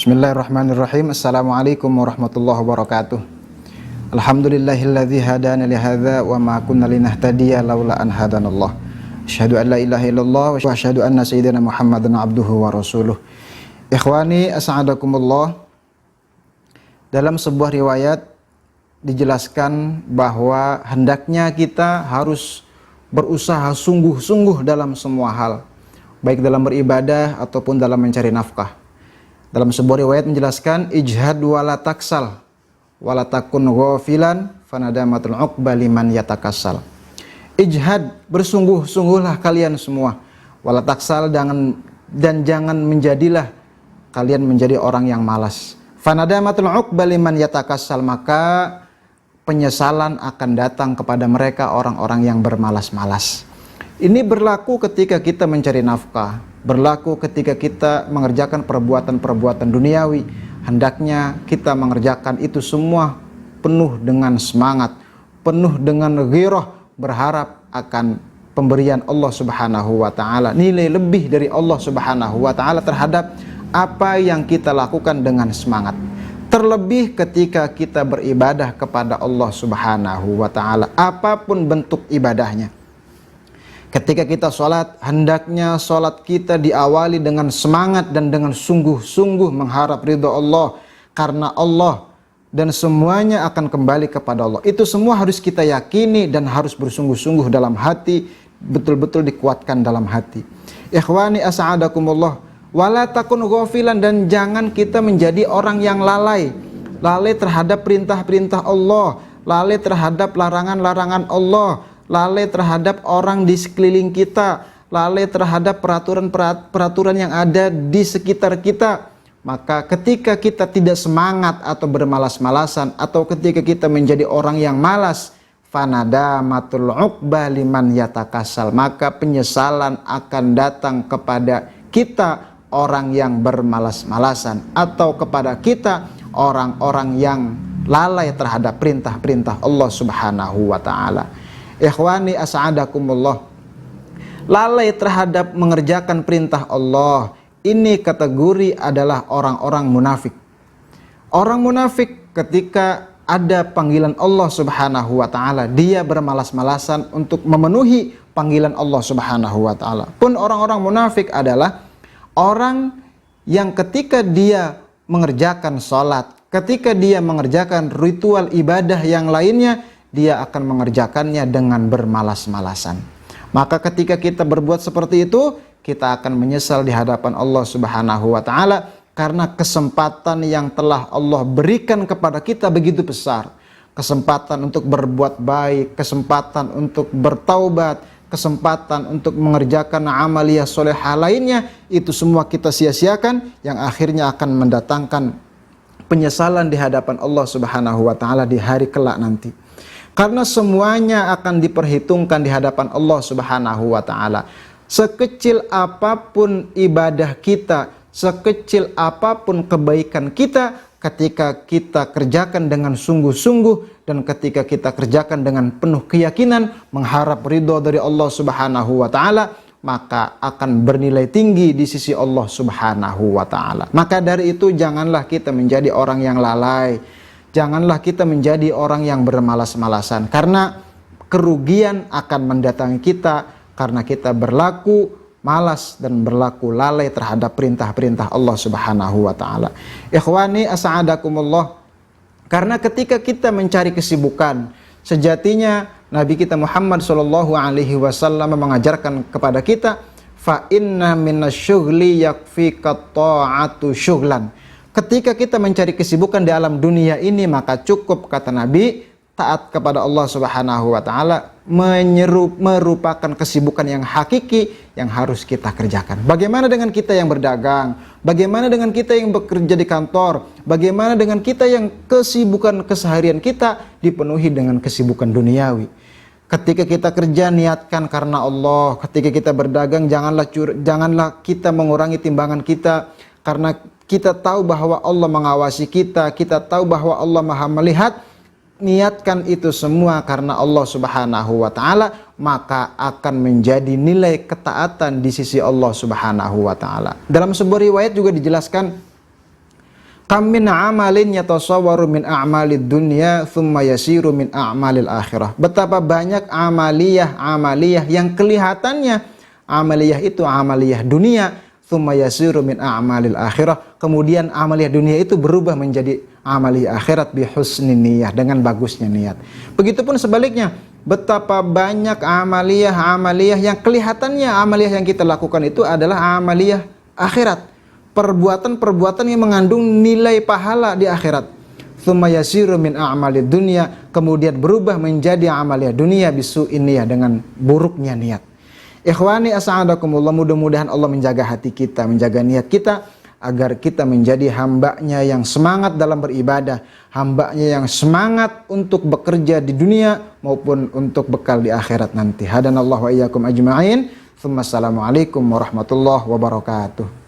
Bismillahirrahmanirrahim. Assalamualaikum warahmatullahi wabarakatuh. Alhamdulillahilladzi hadana li hadza wa ma kunna linahtadiya laula an hadanallah. Asyhadu an la ilaha illallah wa asyhadu anna sayyidina Muhammadan abduhu wa rasuluh. Ikhwani as'adakumullah. Dalam sebuah riwayat dijelaskan bahwa hendaknya kita harus berusaha sungguh-sungguh dalam semua hal, baik dalam beribadah ataupun dalam mencari nafkah. Dalam sebuah riwayat menjelaskan ijhad wala taksal wala takun ghafilan fanadamatul uqba liman yatakassal. Ijhad, bersungguh-sungguhlah kalian semua, wala taksal, dan jangan menjadilah kalian menjadi orang yang malas. Fanadamatul uqba liman yatakassal, maka penyesalan akan datang kepada mereka orang-orang yang bermalas-malas. Ini berlaku ketika kita mencari nafkah, berlaku ketika kita mengerjakan perbuatan-perbuatan duniawi. Hendaknya kita mengerjakan itu semua penuh dengan semangat, penuh dengan ghirah, berharap akan pemberian Allah Subhanahu wa taala, nilai lebih dari Allah Subhanahu wa taala terhadap apa yang kita lakukan dengan semangat. Terlebih ketika kita beribadah kepada Allah Subhanahu wa taala, apapun bentuk ibadahnya. Ketika kita sholat, hendaknya sholat kita diawali dengan semangat dan dengan sungguh-sungguh mengharap ridha Allah, karena Allah dan semuanya akan kembali kepada Allah. Itu semua harus kita yakini dan harus bersungguh-sungguh dalam hati, betul-betul dikuatkan dalam hati. Ikhwani as'adakumullah, wala takun ghafilan, dan jangan kita menjadi orang yang lalai terhadap perintah-perintah Allah, lalai terhadap larangan-larangan Allah, lalai terhadap orang di sekeliling kita, lalai terhadap peraturan yang ada di sekitar kita. Maka ketika kita tidak semangat atau bermalas-malasan, atau ketika kita menjadi orang yang malas, fanadamatul uqba liman yatakassal, maka penyesalan akan datang kepada kita orang yang bermalas-malasan, atau kepada kita orang-orang yang lalai terhadap perintah-perintah Allah Subhanahu wa taala. Ikhwani as'adakumullah, lalai terhadap mengerjakan perintah Allah, ini kategori adalah orang-orang munafik. Orang munafik ketika ada panggilan Allah Subhanahu wa taala, dia bermalas-malasan untuk memenuhi panggilan Allah Subhanahu wa taala. Pun orang-orang munafik adalah orang yang ketika dia mengerjakan sholat, ketika dia mengerjakan ritual ibadah yang lainnya, dia akan mengerjakannya dengan bermalas-malasan. Maka ketika kita berbuat seperti itu, kita akan menyesal di hadapan Allah Subhanahu wa taala, karena kesempatan yang telah Allah berikan kepada kita begitu besar. Kesempatan untuk berbuat baik, kesempatan untuk bertaubat, kesempatan untuk mengerjakan amaliyah solehah lainnya, itu semua kita sia-siakan, yang akhirnya akan mendatangkan penyesalan di hadapan Allah Subhanahu wa taala di hari kelak nanti. Karena semuanya akan diperhitungkan di hadapan Allah Subhanahu wa taala. Sekecil apapun ibadah kita, sekecil apapun kebaikan kita, ketika kita kerjakan dengan sungguh-sungguh dan ketika kita kerjakan dengan penuh keyakinan mengharap ridho dari Allah Subhanahu wa taala, maka akan bernilai tinggi di sisi Allah Subhanahu wa taala. Maka dari itu janganlah kita menjadi orang yang lalai. Janganlah kita menjadi orang yang bermalas-malasan, karena kerugian akan mendatangi kita karena kita berlaku malas dan berlaku lalai terhadap perintah-perintah Allah Subhanahu wa taala. Ikhwani as'adakumullah, karena ketika kita mencari kesibukan, sejatinya Nabi kita Muhammad sallallahu alaihi wasallam mengajarkan kepada kita, fa inna minasyughli yakfika ta'atu syughlan. Ketika kita mencari kesibukan di alam dunia ini, maka cukup, kata Nabi, taat kepada Allah Subhanahu wa taala merupakan kesibukan yang hakiki yang harus kita kerjakan. Bagaimana dengan kita yang berdagang? Bagaimana dengan kita yang bekerja di kantor? Bagaimana dengan kita yang kesibukan keseharian kita dipenuhi dengan kesibukan duniawi? Ketika kita kerja, niatkan karena Allah. Ketika kita berdagang, janganlah kita mengurangi timbangan kita, karena kita tahu bahwa Allah mengawasi kita, kita tahu bahwa Allah Maha melihat. Niatkan itu semua karena Allah Subhanahu wa taala, maka akan menjadi nilai ketaatan di sisi Allah Subhanahu wa taala. Dalam sebuah riwayat juga dijelaskan Kam min amalin yatasawwaru min a'malid dunya thumma yasiru min a'malil akhirah. Betapa banyak amaliyah yang kelihatannya amaliyah itu amaliyah dunia, thumma yasiru min a'malil akhirah. Kemudian amaliyah dunia itu berubah menjadi amaliyah akhirat bi husnin niyah, dengan bagusnya niat. Begitupun sebaliknya, betapa banyak amaliyah yang kelihatannya amaliyah yang kita lakukan itu adalah amaliyah akhirat. Perbuatan-perbuatan yang mengandung nilai pahala di akhirat. Tsumma yasiru min a'malid dunya, kemudian berubah menjadi amaliyah dunia bisu'in niyah, dengan buruknya niat. Ikhwani as'adakumullah, mudah-mudahan Allah menjaga hati kita, menjaga niat kita, agar kita menjadi hambanya yang semangat dalam beribadah, hambanya yang semangat untuk bekerja di dunia maupun untuk bekal di akhirat nanti. Hadanallahu wa iyyakum ajma'in. Tsumma assalamualaikum warahmatullahi wabarakatuh.